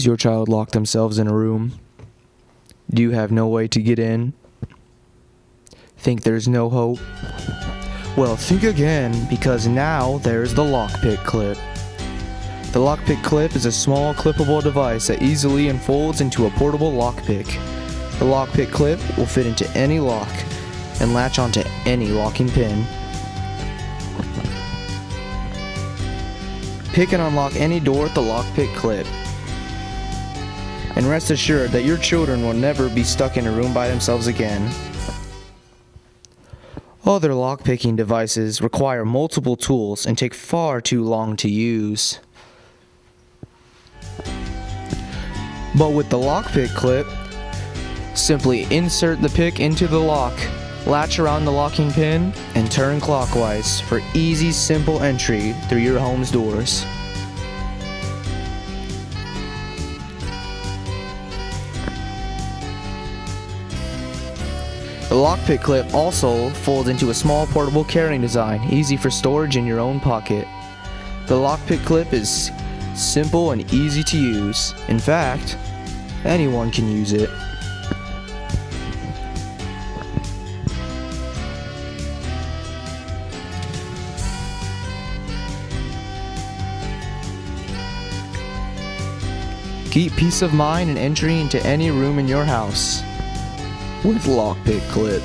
Has your child locked themselves in a room? Do you have no way to get in? Think there's no hope? Well, think again, because now there's the Lockpick clip. The Lockpick clip is a small clippable device that easily unfolds into a portable lockpick. The Lockpick clip will fit into any lock and latch onto any locking pin. Pick and unlock any door with the Lockpick clip. And rest assured that your children will never be stuck in a room by themselves again. Other lockpicking devices require multiple tools and take far too long to use. But with the Lockpick clip, simply insert the pick into the lock, latch around the locking pin, and turn clockwise for easy, simple entry through your home's doors. The Lockpick clip also folds into a small portable carrying design, easy for storage in your own pocket. The Lockpick clip is simple and easy to use. In fact, anyone can use it. Keep peace of mind and entry into any room in your house with Lockpick clip.